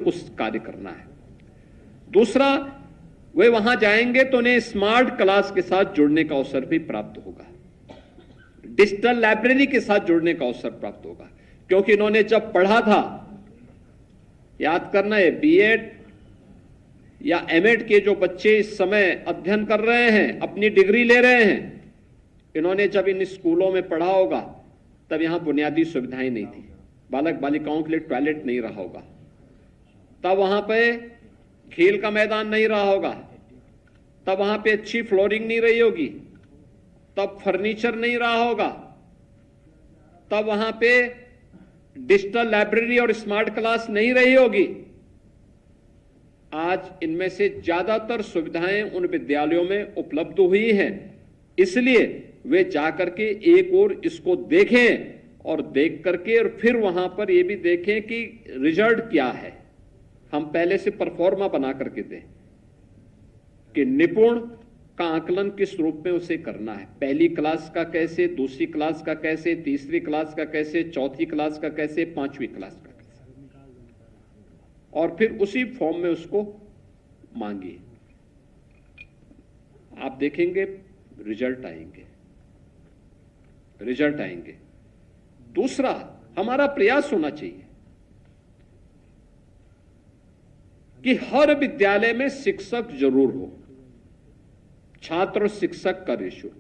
उस कार्य करना है। दूसरा, वे वहां जाएंगे तो उन्हें स्मार्ट क्लास के साथ जुड़ने का अवसर भी प्राप्त होगा, डिजिटल लाइब्रेरी के साथ जुड़ने का अवसर प्राप्त होगा, क्योंकि इन्होंने जब पढ़ा था, याद करना है, बीएड या एमएड के जो बच्चे इस समय अध्ययन कर रहे हैं, अपनी डिग्री ले रहे हैं, इन्होंने जब इन स्कूलों में पढ़ा होगा तब यहां बुनियादी सुविधाएं नहीं थी, बालक बालिकाओं के लिए टॉयलेट नहीं रहा होगा, तब वहां पे खेल का मैदान नहीं रहा होगा, तब वहां पे अच्छी फ्लोरिंग नहीं रही होगी, तब फर्नीचर नहीं रहा होगा, तब वहां पे डिजिटल लाइब्रेरी और स्मार्ट क्लास नहीं रही होगी। आज इनमें से ज्यादातर सुविधाएं उन विद्यालयों में उपलब्ध हुई हैं, इसलिए वे जाकर के एक और इसको देखें और देख करके और फिर वहां पर यह भी देखें कि रिजल्ट क्या है। हम पहले से परफॉर्मा बना करके दें कि निपुण का आकलन किस रूप में उसे करना है, पहली क्लास का कैसे, दूसरी क्लास का कैसे, तीसरी क्लास का कैसे, चौथी क्लास का कैसे, पांचवी क्लास का कैसे, और फिर उसी फॉर्म में उसको मांगिए। आप देखेंगे रिजल्ट आएंगे, रिजल्ट आएंगे। दूसरा, हमारा प्रयास होना चाहिए कि हर विद्यालय में शिक्षक जरूर हो, छात्र और शिक्षक का रेशियो,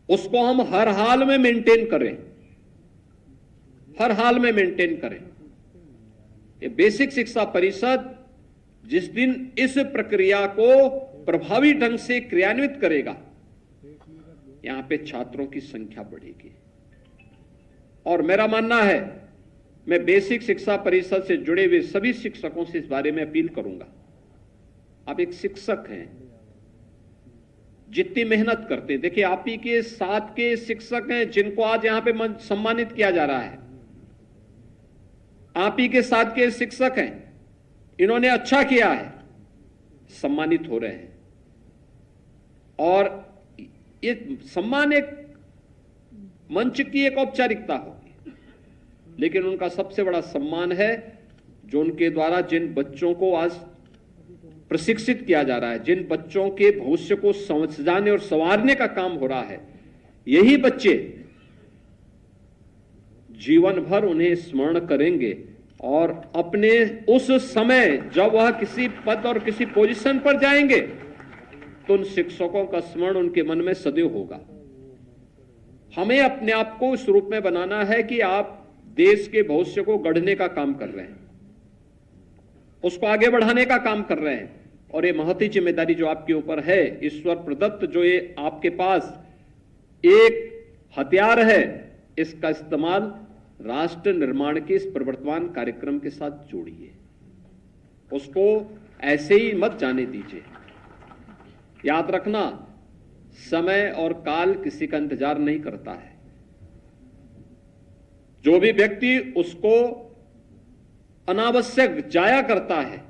उसको हम हर हाल में मेंटेन करें, हर हाल में मेंटेन करें। ये बेसिक शिक्षा परिषद जिस दिन इस प्रक्रिया को प्रभावी ढंग से क्रियान्वित करेगा, यहां पे छात्रों की संख्या बढ़ेगी। और मेरा मानना है, मैं बेसिक शिक्षा परिषद से जुड़े हुए सभी शिक्षकों से इस बारे में अपील करूंगा, आप एक शिक्षक हैं, जितनी मेहनत करते हैं, देखिए आप ही के साथ के शिक्षक हैं जिनको आज यहां पे सम्मानित किया जा रहा है, आप ही के साथ के शिक्षक हैं, इन्होंने अच्छा किया है, सम्मानित हो रहे हैं। और ये सम्मान एक मंच की एक औपचारिकता होगी, लेकिन उनका सबसे बड़ा सम्मान है जो उनके द्वारा जिन बच्चों को आज प्रशिक्षित किया जा रहा है, जिन बच्चों के भविष्य को समझाने और संवारने का काम हो रहा है, यही बच्चे जीवन भर उन्हें स्मरण करेंगे और अपने उस समय जब वह किसी पद और किसी पोजीशन पर जाएंगे तो उन शिक्षकों का स्मरण उनके मन में सदैव होगा। हमें अपने आप को इस रूप में बनाना है कि आप देश के भविष्य को गढ़ने का काम कर रहे हैं, उसको आगे बढ़ाने का काम कर रहे हैं, और ये महती जिम्मेदारी जो आपके ऊपर है, ईश्वर प्रदत्त जो ये आपके पास एक हथियार है, इसका इस्तेमाल राष्ट्र निर्माण के इस प्रवर्तमान कार्यक्रम के साथ जोड़िए, उसको ऐसे ही मत जाने दीजिए। याद रखना, समय और काल किसी का इंतजार नहीं करता है, जो भी व्यक्ति उसको अनावश्यक जाया करता है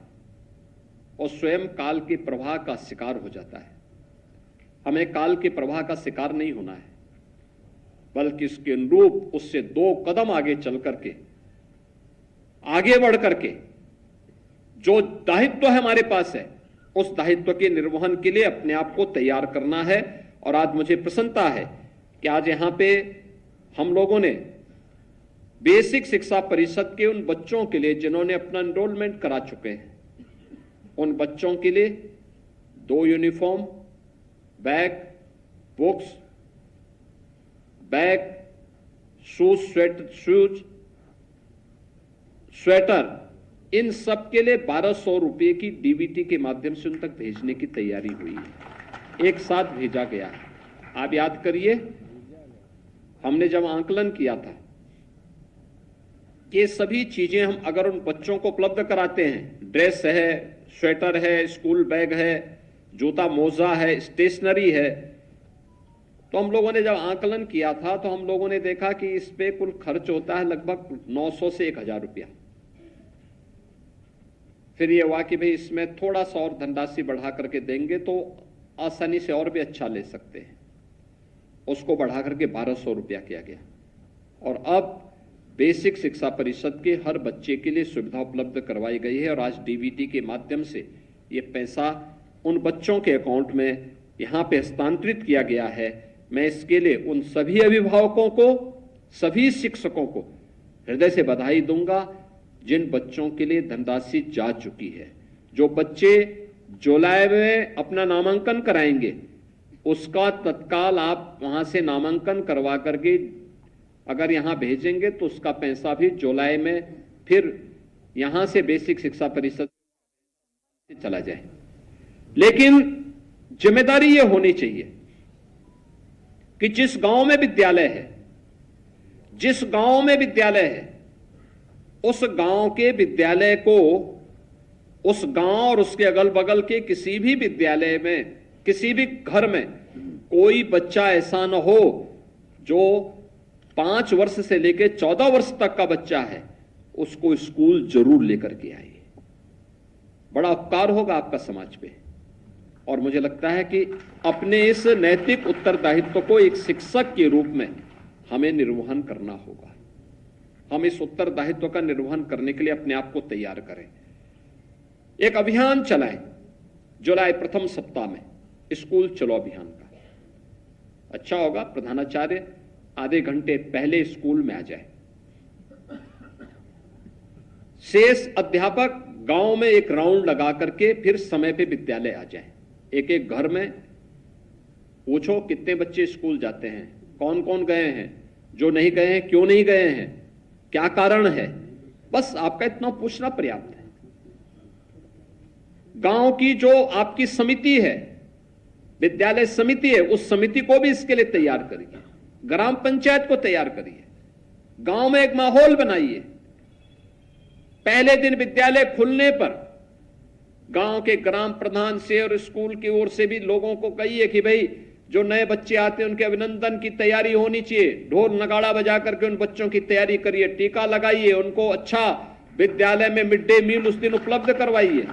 और स्वयं काल के प्रवाह का शिकार हो जाता है। हमें काल के प्रवाह का शिकार नहीं होना है, बल्कि इसके अनुरूप उससे 2 कदम आगे चल करके, आगे बढ़ करके जो दायित्व है हमारे पास है, उस दायित्व के निर्वहन के लिए अपने आप को तैयार करना है। और आज मुझे प्रसन्नता है कि आज यहां पे हम लोगों ने बेसिक शिक्षा परिषद के उन बच्चों के लिए जिन्होंने अपना एनरोलमेंट करा चुके हैं, उन बच्चों के लिए 2 uniform, bag, books, bag, shoes, sweater, इन सब के लिए 1200 रुपए की डीबीटी के माध्यम से उन तक भेजने की तैयारी हुई है, एक साथ भेजा गया है। आप याद करिए, हमने जब आंकलन किया था कि सभी चीजें हम अगर उन बच्चों को उपलब्ध कराते हैं, ड्रेस है, स्वेटर है, स्कूल बैग है, जूता मोजा है, स्टेशनरी है, तो हम लोगों ने जब आंकलन किया था तो हम लोगों ने देखा कि इस पे कुल खर्च होता है लगभग 900 से 1000 रुपया। फिर ये हुआ कि भाई इसमें थोड़ा सा और धनराशि बढ़ा करके देंगे तो आसानी से और भी अच्छा ले सकते हैं, उसको बढ़ा करके 1200 रुपया किया गया। और अब बेसिक शिक्षा परिषद के हर बच्चे के लिए सुविधा उपलब्ध करवाई गई है और आज डीबीटी के माध्यम से ये पैसा उन बच्चों के अकाउंट में यहाँ पे हस्तांतरित किया गया है। मैं इसके लिए उन सभी अभिभावकों को, सभी शिक्षकों को हृदय से बधाई दूंगा जिन बच्चों के लिए धनराशि जा चुकी है। जो बच्चे जुलाई में अपना नामांकन कराएंगे उसका तत्काल आप वहां से नामांकन करवा करके अगर यहां भेजेंगे तो उसका पैसा भी जुलाई में फिर यहां से बेसिक शिक्षा परिषद से चला जाए। लेकिन जिम्मेदारी यह होनी चाहिए कि जिस गांव में विद्यालय है, जिस गांव में विद्यालय है, उस गांव के विद्यालय को उस गांव और उसके अगल बगल के किसी भी विद्यालय में, किसी भी घर में कोई बच्चा ऐसा न हो जो 5 वर्ष से लेकर 14 वर्ष तक का बच्चा है, उसको स्कूल जरूर लेकर के आइए। बड़ा उपकार होगा आपका समाज पे। और मुझे लगता है कि अपने इस नैतिक उत्तरदायित्व को एक शिक्षक के रूप में हमें निर्वहन करना होगा। हम इस उत्तरदायित्व का निर्वहन करने के लिए अपने आप को तैयार करें। एक अभियान चलाएं जुलाई प्रथम सप्ताह में, स्कूल चलो अभियान का। अच्छा होगा प्रधानाचार्य आधे घंटे पहले स्कूल में आ जाए, शेष अध्यापक गांव में एक राउंड लगा करके फिर समय पे विद्यालय आ जाए। एक एक घर में पूछो कितने बच्चे स्कूल जाते हैं, कौन कौन गए हैं, जो नहीं गए हैं क्यों नहीं गए हैं, क्या कारण है, बस आपका इतना पूछना पर्याप्त है। गांव की जो आपकी समिति है, विद्यालय समिति है, उस समिति को भी इसके लिए तैयार करिए, ग्राम पंचायत को तैयार करिए, गांव में एक माहौल बनाइए। पहले दिन विद्यालय खुलने पर गांव के ग्राम प्रधान से और स्कूल की ओर से भी लोगों को कहिए कि भाई जो नए बच्चे आते हैं उनके अभिनंदन की तैयारी होनी चाहिए, ढोल नगाड़ा बजा करके उन बच्चों की तैयारी करिए, टीका लगाइए, उनको अच्छा विद्यालय में मिड डे मील उस दिन उपलब्ध करवाइए।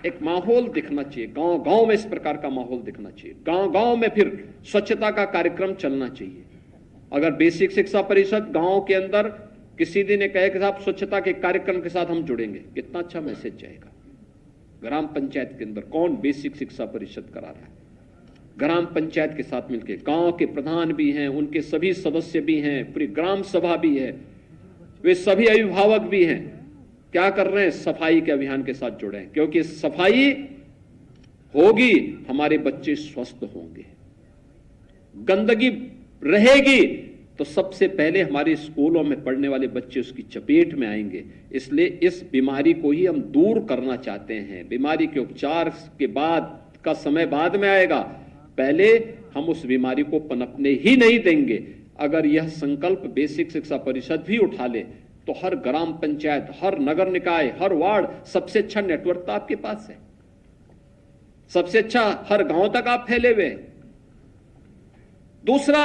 एक माहौल दिखना चाहिए, गांव गांव में इस प्रकार का माहौल दिखना चाहिए। गांव गांव में फिर स्वच्छता का कार्यक्रम चलना चाहिए। अगर बेसिक शिक्षा परिषद गांव के अंदर किसी दिन ये कहे कि साहब स्वच्छता के कार्यक्रम के साथ हम जुड़ेंगे, कितना अच्छा मैसेज जाएगा। ग्राम पंचायत के अंदर कौन बेसिक शिक्षा परिषद करा रहा है, ग्राम पंचायत के साथ मिलकर, गांव के प्रधान भी हैं, उनके सभी सदस्य भी हैं, पूरी ग्राम सभा भी है, वे सभी अभिभावक भी हैं, क्या कर रहे हैं, सफाई के अभियान के साथ जुड़े हैं। क्योंकि सफाई होगी हमारे बच्चे स्वस्थ होंगे, गंदगी रहेगी तो सबसे पहले हमारे स्कूलों में पढ़ने वाले बच्चे उसकी चपेट में आएंगे। इसलिए इस बीमारी को ही हम दूर करना चाहते हैं। बीमारी के उपचार के बाद का समय बाद में आएगा, पहले हम उस बीमारी को पनपने ही नहीं देंगे। अगर यह संकल्प बेसिक शिक्षा परिषद भी उठा ले तो हर ग्राम पंचायत, हर नगर निकाय, हर वार्ड, सबसे अच्छा नेटवर्क तो आपके पास है, सबसे अच्छा हर गांव तक आप फैले हुए। दूसरा,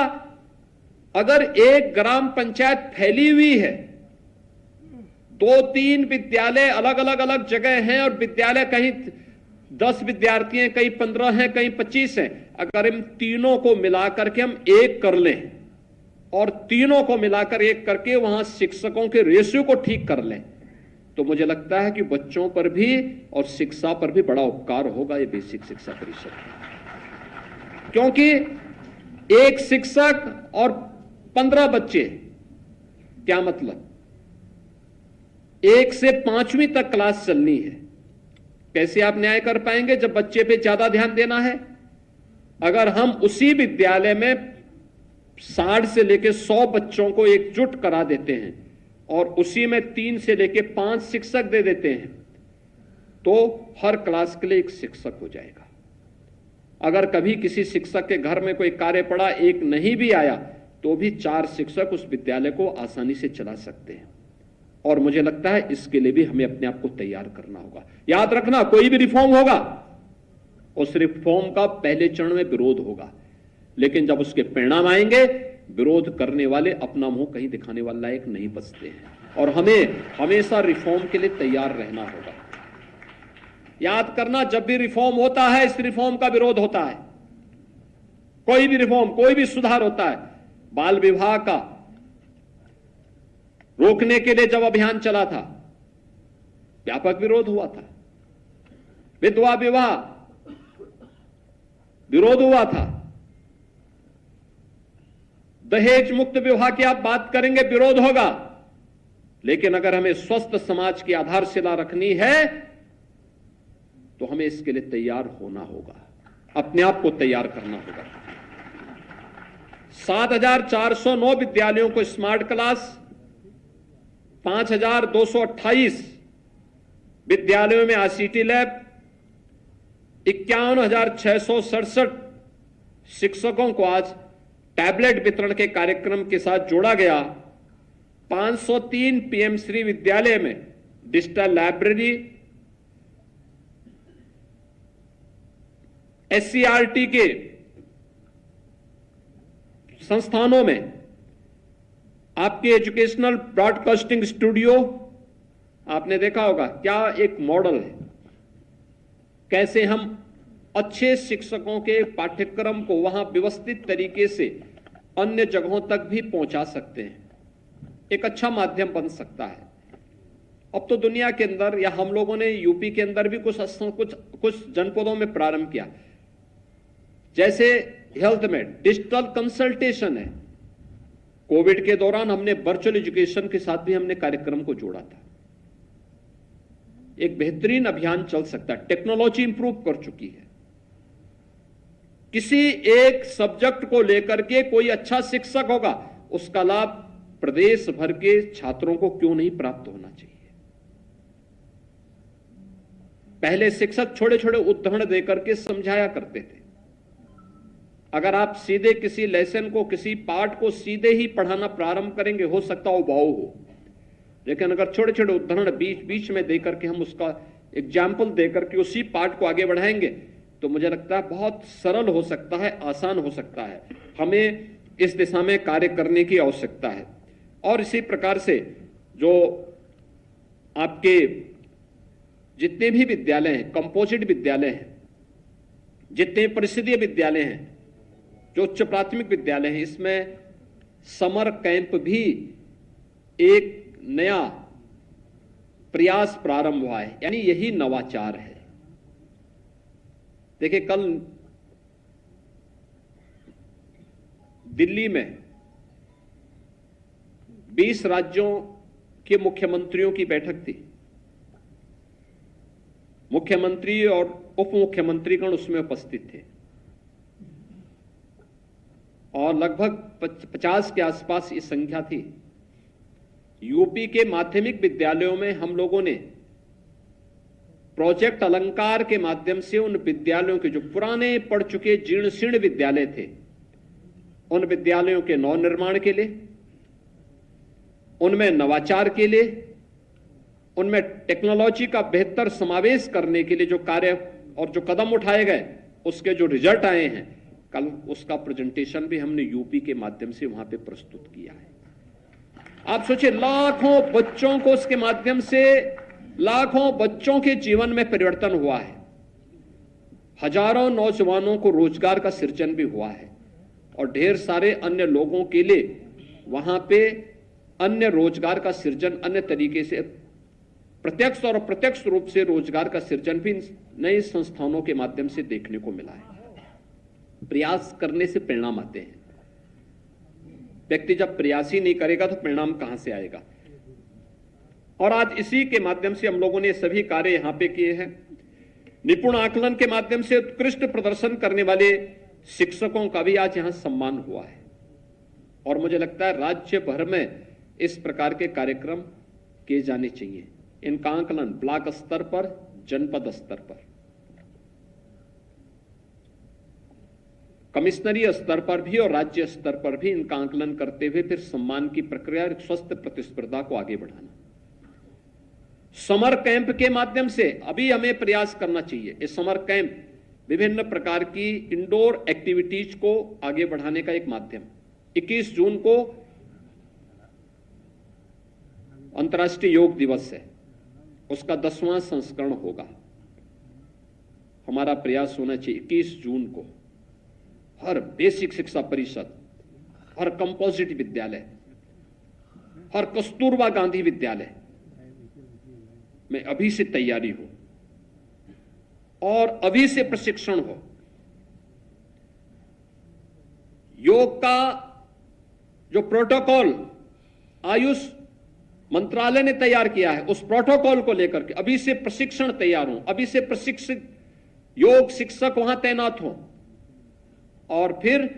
अगर एक ग्राम पंचायत फैली हुई है, 2-3 विद्यालय अलग अलग अलग जगह हैं और विद्यालय कहीं 10 विद्यार्थी हैं, कहीं 15 हैं, कहीं 25 हैं, अगर इन तीनों को मिलाकर के हम एक कर लें और तीनों को मिलाकर एक करके वहां शिक्षकों के रेशियो को ठीक कर लें तो मुझे लगता है कि बच्चों पर भी और शिक्षा पर भी बड़ा उपकार होगा ये बेसिक शिक्षा परिषद। क्योंकि एक शिक्षक और 15 बच्चे, क्या मतलब, 1 से 5वीं तक क्लास चलनी है। कैसे आप न्याय कर पाएंगे जब बच्चे पे ज्यादा ध्यान देना है? अगर हम उसी विद्यालय में 60 से लेकर 100 बच्चों को एकजुट करा देते हैं और उसी में 3 से लेकर 5 शिक्षक दे देते हैं तो हर क्लास के लिए एक शिक्षक हो जाएगा। अगर कभी किसी शिक्षक के घर में कोई कार्य पड़ा, एक नहीं भी आया, तो भी 4 शिक्षक उस विद्यालय को आसानी से चला सकते हैं। और मुझे लगता है इसके लिए भी हमें अपने आप को तैयार करना होगा। याद रखना, कोई भी रिफॉर्म होगा, उस रिफॉर्म का पहले चरण में विरोध होगा, लेकिन जब उसके परिणाम आएंगे, विरोध करने वाले अपना मुंह कहीं दिखाने वाला लायक नहीं बचते हैं। और हमें हमेशा रिफॉर्म के लिए तैयार रहना होगा। याद करना, जब भी रिफॉर्म होता है, इस रिफॉर्म का विरोध होता है। कोई भी रिफॉर्म, कोई भी सुधार होता है, बाल विवाह का रोकने के लिए जब अभियान चला था, व्यापक विरोध हुआ था। विधवा विवाह विरोध हुआ था। दहेज मुक्त विवाह की आप बात करेंगे, विरोध होगा। लेकिन अगर हमें स्वस्थ समाज की आधारशिला रखनी है तो हमें इसके लिए तैयार होना होगा, अपने आप को तैयार करना होगा। 7,409 विद्यालयों को स्मार्ट क्लास, 5,228 विद्यालयों में आईसीटी लैब, 51,667 शिक्षकों को आज टैबलेट वितरण के कार्यक्रम के साथ जोड़ा गया। 503 पीएम श्री विद्यालय में डिजिटल लाइब्रेरी, एससीईआरटी के संस्थानों में आपके एजुकेशनल ब्रॉडकास्टिंग स्टूडियो, आपने देखा होगा क्या एक मॉडल है, कैसे हम अच्छे शिक्षकों के पाठ्यक्रम को वहां व्यवस्थित तरीके से अन्य जगहों तक भी पहुंचा सकते हैं। एक अच्छा माध्यम बन सकता है। अब तो दुनिया के अंदर, या हम लोगों ने यूपी के अंदर भी कुछ जनपदों में प्रारंभ किया, जैसे हेल्थ में डिजिटल कंसल्टेशन है। कोविड के दौरान हमने वर्चुअल एजुकेशन के साथ भी हमने कार्यक्रम को जोड़ा था। एक बेहतरीन अभियान चल सकता है। टेक्नोलॉजी इंप्रूव कर चुकी है। किसी एक सब्जेक्ट को लेकर के कोई अच्छा शिक्षक होगा, उसका लाभ प्रदेश भर के छात्रों को क्यों नहीं प्राप्त होना चाहिए। पहले शिक्षक छोटे छोटे उदाहरण देकर के समझाया करते थे। अगर आप सीधे किसी लेसन को, किसी पार्ट को सीधे ही पढ़ाना प्रारंभ करेंगे, हो सकता हो उबाऊ हो, लेकिन अगर छोटे छोटे उदाहरण बीच बीच में देकर के हम उसका एग्जाम्पल देकर के उसी पार्ट को आगे बढ़ाएंगे तो मुझे लगता है बहुत सरल हो सकता है, आसान हो सकता है। हमें इस दिशा में कार्य करने की आवश्यकता है। और इसी प्रकार से जो आपके जितने भी विद्यालय हैं, कंपोजिट विद्यालय हैं, जितने परिषदीय विद्यालय हैं, जो उच्च प्राथमिक विद्यालय हैं, इसमें समर कैंप भी एक नया प्रयास प्रारंभ हुआ है। यानी यही नवाचार है। देखिए, कल दिल्ली में 20 राज्यों के मुख्यमंत्रियों की बैठक थी। मुख्यमंत्री और उप मुख्यमंत्रीगण उसमें उपस्थित थे और लगभग 50 के आसपास ये संख्या थी। यूपी के माध्यमिक विद्यालयों में हम लोगों ने प्रोजेक्ट अलंकार के माध्यम से उन विद्यालयों के जो पुराने पड़ चुके जीर्ण शीर्ण विद्यालय थे, उन विद्यालयों के नवनिर्माण के लिए, उनमें नवाचार के लिए, उनमें टेक्नोलॉजी का बेहतर समावेश करने के लिए जो कार्य और जो कदम उठाए गए, उसके जो रिजल्ट आए हैं, कल उसका प्रेजेंटेशन भी हमने यूपी के माध्यम से वहां पे प्रस्तुत किया है। आप सोचिए, लाखों बच्चों को उसके माध्यम से, लाखों बच्चों के जीवन में परिवर्तन हुआ है। हजारों नौजवानों को रोजगार का सृजन भी हुआ है और ढेर सारे अन्य लोगों के लिए वहां पे अन्य रोजगार का सृजन, अन्य तरीके से प्रत्यक्ष और अप्रत्यक्ष रूप से रोजगार का सृजन भी नए संस्थानों के माध्यम से देखने को मिला है। प्रयास करने से परिणाम आते हैं। व्यक्ति जब प्रयास ही नहीं करेगा तो परिणाम कहां से आएगा। और आज इसी के माध्यम से हम लोगों ने सभी कार्य यहां पे किए हैं। निपुण आकलन के माध्यम से उत्कृष्ट प्रदर्शन करने वाले शिक्षकों का भी आज यहां सम्मान हुआ है और मुझे लगता है राज्य भर में इस प्रकार के कार्यक्रम किए जाने चाहिए। इनका आकलन ब्लॉक स्तर पर, जनपद स्तर पर, कमिश्नरी स्तर पर भी और राज्य स्तर पर भी इनका आकलन करते हुए फिर सम्मान की प्रक्रिया और स्वस्थ प्रतिस्पर्धा को आगे बढ़ाना। समर कैंप के माध्यम से अभी हमें प्रयास करना चाहिए। इस समर कैंप विभिन्न प्रकार की इंडोर एक्टिविटीज को आगे बढ़ाने का एक माध्यम। 21 जून को अंतर्राष्ट्रीय योग दिवस है, उसका 10वां संस्करण होगा। हमारा प्रयास होना चाहिए 21 जून को हर बेसिक शिक्षा परिषद, हर कंपोजिट विद्यालय, और कस्तूरबा गांधी विद्यालय में अभी से तैयारी हो और अभी से प्रशिक्षण हो। योग का जो प्रोटोकॉल आयुष मंत्रालय ने तैयार किया है, उस प्रोटोकॉल को लेकर के अभी से प्रशिक्षण तैयार हो, अभी से प्रशिक्षित योग शिक्षक वहां तैनात हो और फिर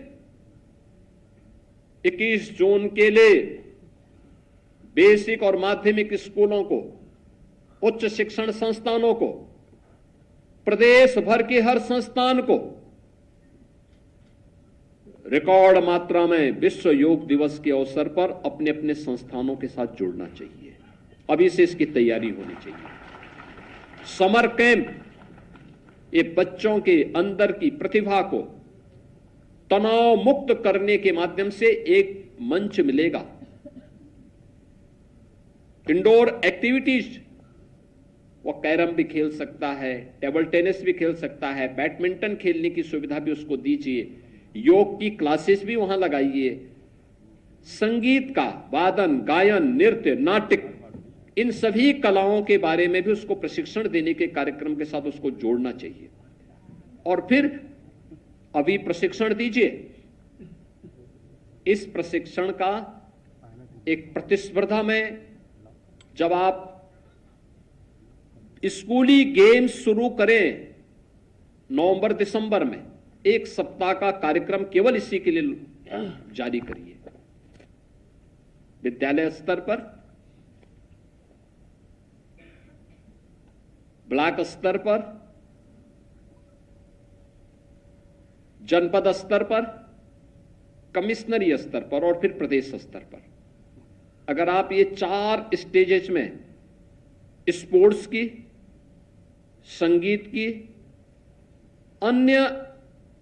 21 जून के लिए बेसिक और माध्यमिक स्कूलों को, उच्च शिक्षण संस्थानों को, प्रदेश भर के हर संस्थान को रिकॉर्ड मात्रा में विश्व योग दिवस के अवसर पर अपने अपने संस्थानों के साथ जुड़ना चाहिए। अभी से इसकी तैयारी होनी चाहिए। समर कैंप ये बच्चों के अंदर की प्रतिभा को तनाव मुक्त करने के माध्यम से एक मंच मिलेगा। इंडोर एक्टिविटीज, वो कैरम भी खेल सकता है, टेबल टेनिस भी खेल सकता है, बैडमिंटन खेलने की सुविधा भी उसको दीजिए, योग की क्लासेस भी वहां लगाइए, संगीत का वादन, गायन, नृत्य, नाटक, इन सभी कलाओं के बारे में भी उसको प्रशिक्षण देने के कार्यक्रम के साथ उसको जोड़ना चाहिए। और फिर अभी प्रशिक्षण दीजिए। इस प्रशिक्षण का एक प्रतिस्पर्धा में जब आप स्कूली गेम्स शुरू करें नवंबर दिसंबर में, एक सप्ताह का कार्यक्रम केवल इसी के लिए जारी करिए। विद्यालय स्तर पर, ब्लॉक स्तर पर, जनपद स्तर पर, कमिश्नरी स्तर पर और फिर प्रदेश स्तर पर। अगर आप ये 4 स्टेजेस में स्पोर्ट्स की, संगीत की, अन्य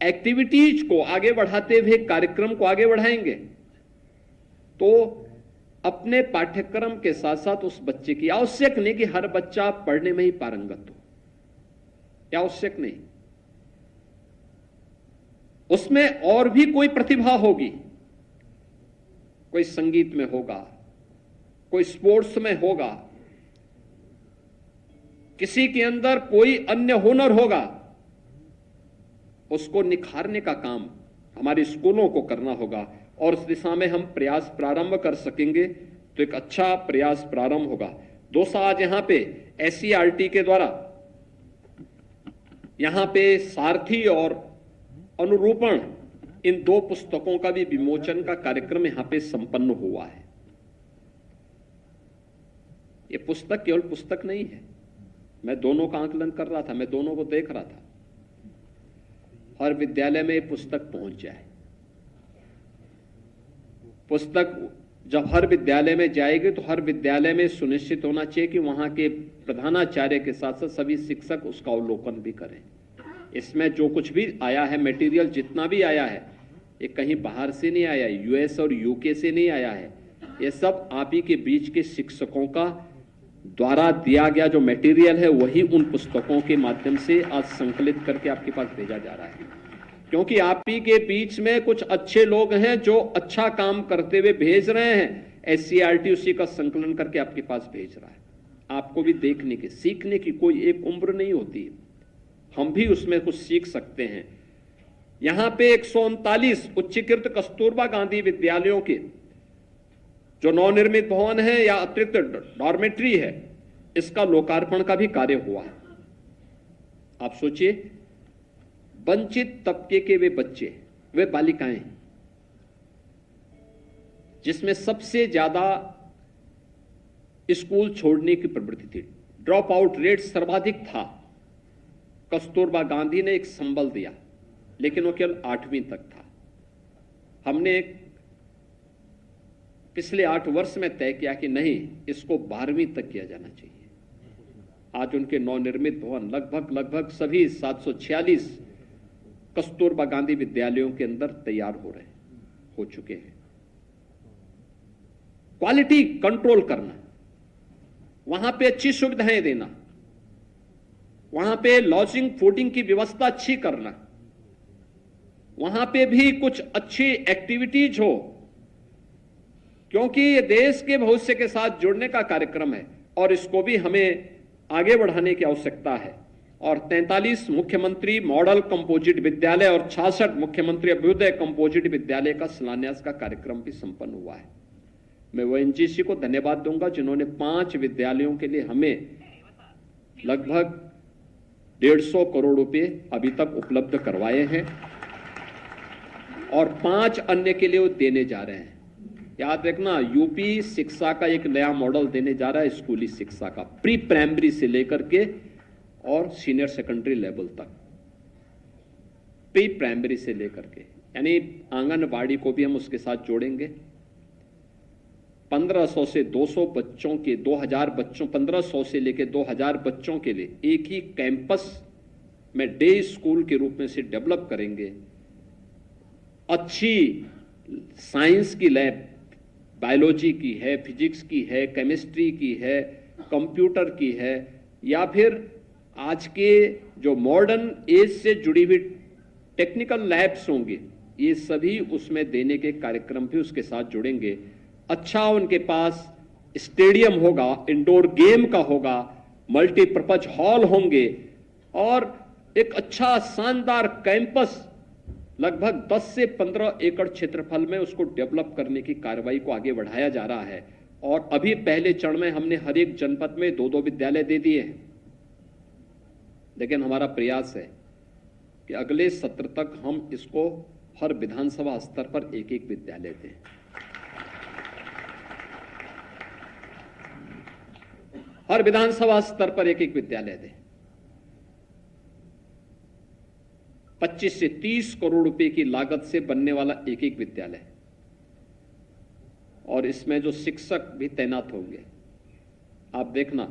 एक्टिविटीज को आगे बढ़ाते हुए कार्यक्रम को आगे बढ़ाएंगे तो अपने पाठ्यक्रम के साथ साथ उस बच्चे की, आवश्यक नहीं कि हर बच्चा पढ़ने में ही पारंगत हो, यह आवश्यक नहीं, उसमें और भी कोई प्रतिभा होगी। कोई संगीत में होगा, कोई स्पोर्ट्स में होगा, किसी के अंदर कोई अन्य हुनर होगा, उसको निखारने का काम हमारे स्कूलों को करना होगा और उस दिशा में हम प्रयास प्रारंभ कर सकेंगे तो एक अच्छा प्रयास प्रारंभ होगा। दोस्तों, आज यहां पे SCERT के द्वारा यहां पे सारथी और अनुरूपण, इन 2 पुस्तकों का भी विमोचन का कार्यक्रम यहां पे संपन्न हुआ है। ये पुस्तक केवल पुस्तक नहीं है, मैं दोनों का आकलन कर रहा था, मैं दोनों को देख रहा था। हर विद्यालय में ये पुस्तक पहुंच जाए। पुस्तक जब हर विद्यालय में जाएगी तो हर विद्यालय में सुनिश्चित होना चाहिए कि वहां के प्रधानाचार्य के साथ साथ सभी शिक्षक उसका अवलोकन भी करें। इसमें जो कुछ भी आया है, मटेरियल जितना भी आया है, ये कहीं बाहर से नहीं आया, US और UK से नहीं आया है, ये सब आप ही के बीच के शिक्षकों का द्वारा दिया गया जो मटेरियल है वही उन पुस्तकों के माध्यम से आज संकलित करके आपके पास भेजा जा रहा है। क्योंकि आप ही के बीच में कुछ अच्छे लोग हैं जो अच्छा काम करते हुए भेज रहे हैं, SCERT उसी का संकलन करके आपके पास भेज रहा है। आपको भी देखने की, सीखने की कोई एक उम्र नहीं होती, हम भी उसमें कुछ सीख सकते हैं। यहां पे 139 उच्चीकृत कस्तूरबा गांधी विद्यालयों के जो नवनिर्मित भवन है या अतिरिक्त डॉर्मेट्री है, इसका लोकार्पण का भी कार्य हुआ है। आप सोचिए, वंचित तबके के वे बच्चे, वे बालिकाएं जिसमें सबसे ज्यादा स्कूल छोड़ने की प्रवृत्ति थी, ड्रॉप आउट रेट सर्वाधिक था, कस्तूरबा गांधी ने एक संबल दिया, लेकिन वो केवल 8वीं तक था। हमने पिछले 8 वर्ष में तय किया कि नहीं, इसको 12वीं तक किया जाना चाहिए। आज उनके नवनिर्मित भवन लगभग सभी 746 कस्तूरबा गांधी विद्यालयों के अंदर तैयार हो चुके हैं। क्वालिटी कंट्रोल करना, वहां पे अच्छी सुविधाएं देना, वहां पे लॉजिंग फूडिंग की व्यवस्था अच्छी करना, वहां पे भी कुछ अच्छी एक्टिविटीज हो क्योंकि ये देश के भविष्य के साथ जुड़ने का कार्यक्रम है और इसको भी हमें आगे बढ़ाने की आवश्यकता है। और 43 मुख्यमंत्री मॉडल कंपोजिट विद्यालय और 66 मुख्यमंत्री अभ्युदय कंपोजिट विद्यालय का शिलान्यास का कार्यक्रम भी संपन्न हुआ है। मैं ओएनजीसी को धन्यवाद दूंगा जिन्होंने 5 विद्यालयों के लिए हमें लगभग 150 करोड़ रुपए अभी तक उपलब्ध करवाए हैं और 5 अन्य के लिए वो देने जा रहे हैं। याद रखना, यूपी शिक्षा का एक नया मॉडल देने जा रहा है, स्कूली शिक्षा का, प्री प्राइमरी से लेकर के और सीनियर सेकेंडरी लेवल तक, प्री प्राइमरी से लेकर के, यानी आंगनबाड़ी को भी हम उसके साथ जोड़ेंगे। 1500 से 200 बच्चों के 2000 बच्चों 1500 से लेकर 2000 बच्चों के लिए एक ही कैंपस में डे स्कूल के रूप में से डेवलप करेंगे। अच्छी साइंस की लैब, बायोलॉजी की है, फिजिक्स की है, केमिस्ट्री की है, कंप्यूटर की है, या फिर आज के जो मॉडर्न एज से जुड़ी हुई टेक्निकल लैब्स होंगे, ये सभी उसमें देने के कार्यक्रम भी उसके साथ जुड़ेंगे। अच्छा उनके पास स्टेडियम होगा, इंडोर गेम का होगा, मल्टीपर्पज हॉल होंगे और एक अच्छा शानदार कैंपस लगभग 10 से 15 एकड़ क्षेत्रफल में उसको डेवलप करने की कार्रवाई को आगे बढ़ाया जा रहा है। और अभी पहले चरण में हमने हर एक जनपद में 2-2 विद्यालय दे दिए हैं, लेकिन हमारा प्रयास है कि अगले सत्र तक हम इसको हर विधानसभा स्तर पर एक-एक विद्यालय दें। हर विधानसभा स्तर पर एक-एक विद्यालय दें। 25 से 30 करोड़ रुपए की लागत से बनने वाला एक-एक विद्यालय, और इसमें जो शिक्षक भी तैनात होंगे। आप देखना,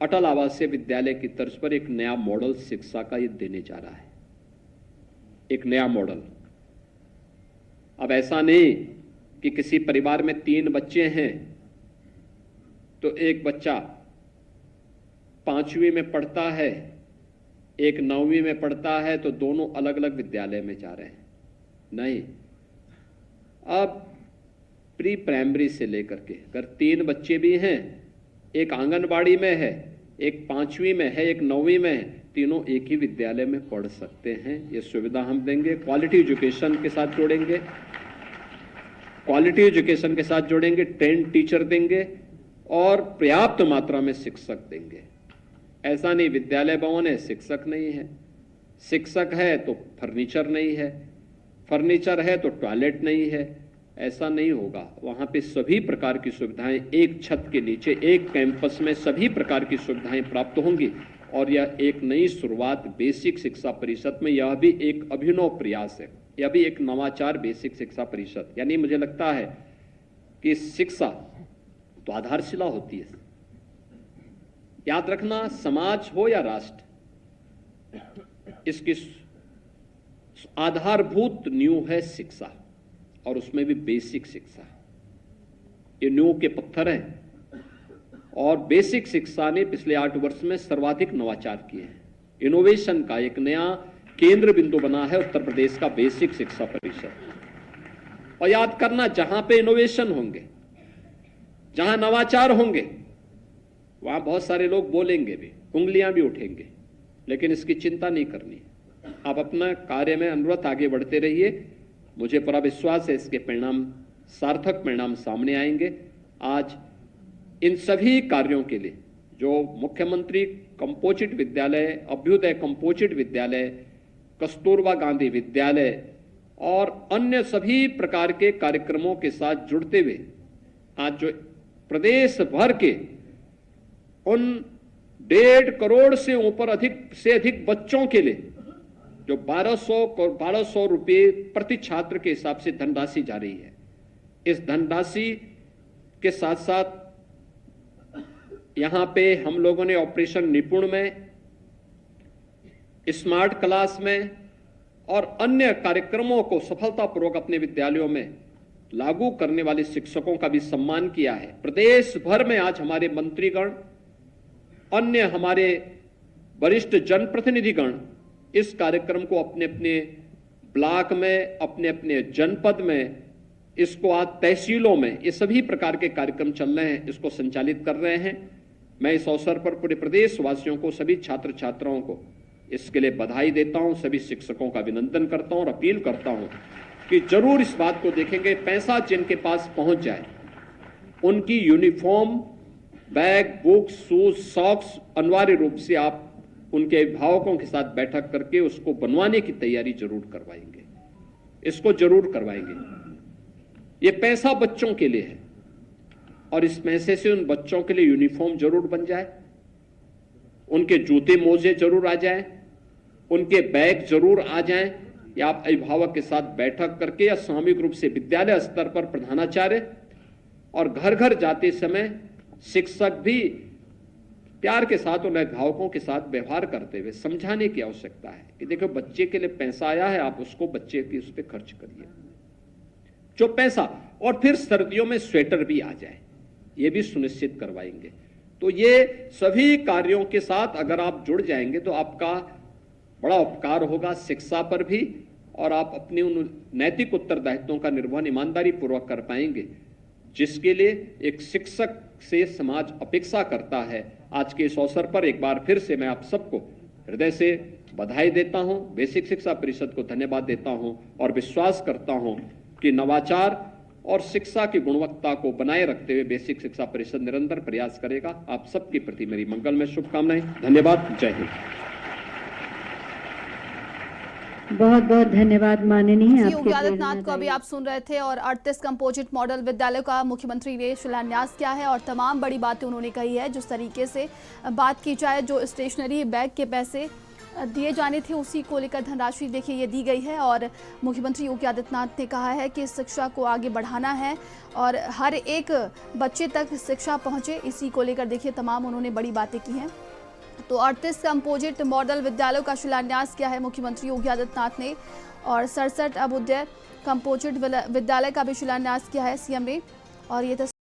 अटल आवासीय विद्यालय की तर्ज पर एक नया मॉडल शिक्षा का ये देने जा रहा है, एक नया मॉडल। अब ऐसा नहीं कि किसी परिवार में 3 बच्चे हैं तो एक बच्चा 5वीं में पढ़ता है, एक 9वीं में पढ़ता है, तो दोनों अलग अलग विद्यालय में जा रहे हैं। नहीं, अब प्री प्राइमरी से लेकर के अगर 3 बच्चे भी हैं, एक आंगनबाड़ी में है, एक 5वीं में है, एक 9वीं में है, तीनों एक ही विद्यालय में पढ़ सकते हैं। ये सुविधा हम देंगे। क्वालिटी एजुकेशन के साथ जोड़ेंगे, क्वालिटी एजुकेशन के साथ जोड़ेंगे, ट्रेंड टीचर देंगे और पर्याप्त मात्रा में शिक्षक देंगे। ऐसा नहीं विद्यालय भवन है, शिक्षक नहीं है, शिक्षक है तो फर्नीचर नहीं है, फर्नीचर है तो टॉयलेट नहीं है, ऐसा नहीं होगा। वहां पे सभी प्रकार की सुविधाएं एक छत के नीचे, एक कैंपस में सभी प्रकार की सुविधाएं प्राप्त होंगी। और यह एक नई शुरुआत बेसिक शिक्षा परिषद में, यह भी एक अभिनव प्रयास है, यह भी एक नवाचार बेसिक शिक्षा परिषद। यानी मुझे लगता है कि शिक्षा तो आधारशिला होती है। याद रखना, समाज हो या राष्ट्र, इसकी आधारभूत नींव है शिक्षा, और उसमें भी बेसिक शिक्षा। ये नींव के पत्थर हैं और बेसिक शिक्षा ने पिछले 8 वर्ष में सर्वाधिक नवाचार किए हैं। इनोवेशन का एक नया केंद्र बिंदु बना है उत्तर प्रदेश का बेसिक शिक्षा परिषद। और याद करना, जहां पे इनोवेशन होंगे, जहां नवाचार होंगे, वहां बहुत सारे लोग बोलेंगे भी, उंगलियां भी उठेंगे, लेकिन इसकी चिंता नहीं करनी। आप अपना कार्य में अनुरत आगे बढ़ते रहिए। मुझे पूरा विश्वास है इसके परिणाम, सार्थक परिणाम सामने आएंगे। आज इन सभी कार्यों के लिए जो मुख्यमंत्री कंपोजिट विद्यालय, अभ्युदय कंपोजिट विद्यालय, कस्तूरबा गांधी विद्यालय और अन्य सभी प्रकार के कार्यक्रमों के साथ जुड़ते हुए आज जो प्रदेश भर के उन 1.5 करोड़ से ऊपर अधिक बच्चों के लिए जो 1200 रुपये प्रति छात्र के हिसाब से धनराशि जा रही है, इस धनराशि के साथ साथ यहां पे हम लोगों ने ऑपरेशन निपुण में, स्मार्ट क्लास में और अन्य कार्यक्रमों को सफलतापूर्वक अपने विद्यालयों में लागू करने वाले शिक्षकों का भी सम्मान किया है। प्रदेश भर में आज हमारे मंत्रीगण, अन्य हमारे वरिष्ठ जनप्रतिनिधिगण इस कार्यक्रम को अपने अपने ब्लॉक में, अपने अपने जनपद में इसको आज तहसीलों में ये सभी प्रकार के कार्यक्रम चल रहे हैं, इसको संचालित कर रहे हैं। मैं इस अवसर पर पूरे प्रदेश वासियों को, सभी छात्र छात्राओं को इसके लिए बधाई देता हूं, सभी शिक्षकों का अभिनंदन करता हूं और अपील करता हूं कि जरूर इस बात को देखेंगे, पैसा जिनके पास पहुंच जाए उनकी uniform, bag, books, shoes, socks अनिवार्य रूप से आप उनके अभिभावकों के साथ बैठक करके उसको बनवाने की तैयारी जरूर करवाएंगे, इसको जरूर करवाएंगे। ये पैसा बच्चों के लिए है और इस पैसे से उन बच्चों के लिए यूनिफॉर्म जरूर बन जाए, उनके जूते मोजे जरूर आ जाए, उनके बैग जरूर आ जाएं। या आप अभिभावक के साथ बैठक करके या सामूहिक रूप से विद्यालय स्तर पर प्रधानाचार्य और घर घर जाते समय शिक्षक भी प्यार के साथ उन अभिभावकों के साथ व्यवहार करते हुए समझाने की आवश्यकता है कि देखो बच्चे के लिए पैसा आया है, आप उसको बच्चे की उस पर खर्च करिए जो पैसा, और फिर सर्दियों में स्वेटर भी आ जाए, ये भी सुनिश्चित करवाएंगे। तो ये सभी कार्यों के साथ अगर आप जुड़ जाएंगे तो आपका बड़ा उपकार होगा शिक्षा पर भी, और आप अपने उन नैतिक उत्तरदायित्वों का निर्वहन ईमानदारी पूर्वक कर पाएंगे जिसके लिए एक शिक्षक से समाज अपेक्षा करता है। आज के इस अवसर पर एक बार फिर से मैं आप सबको हृदय से बधाई देता हूं, बेसिक शिक्षा परिषद को धन्यवाद देता हूं और विश्वास करता हूं कि नवाचार और शिक्षा की गुणवत्ता को बनाए रखते हुए बेसिक शिक्षा परिषद निरंतर प्रयास करेगा। आप सबके प्रति मेरी मंगलमय शुभकामनाएं। धन्यवाद। जय हिंद। बहुत बहुत धन्यवाद माननीय। योगी आदित्यनाथ को अभी आप सुन रहे थे और 38 कंपोजिट मॉडल विद्यालय का मुख्यमंत्री ने शिलान्यास किया है और तमाम बड़ी बातें उन्होंने कही है। जिस तरीके से बात की जाए, जो स्टेशनरी बैग के पैसे दिए जाने थे उसी को लेकर धनराशि देखिए ये दी गई है और मुख्यमंत्री योगी आदित्यनाथ ने कहा है कि शिक्षा को आगे बढ़ाना है और हर एक बच्चे तक शिक्षा पहुंचे, इसी को लेकर देखिए तमाम उन्होंने बड़ी बातें की हैं। तो 38 कंपोजिट मॉडल विद्यालयों का शिलान्यास किया है मुख्यमंत्री योगी आदित्यनाथ ने और 67 अभ्युदय कंपोजिट विद्यालय का भी शिलान्यास किया है सीएम ने। और ये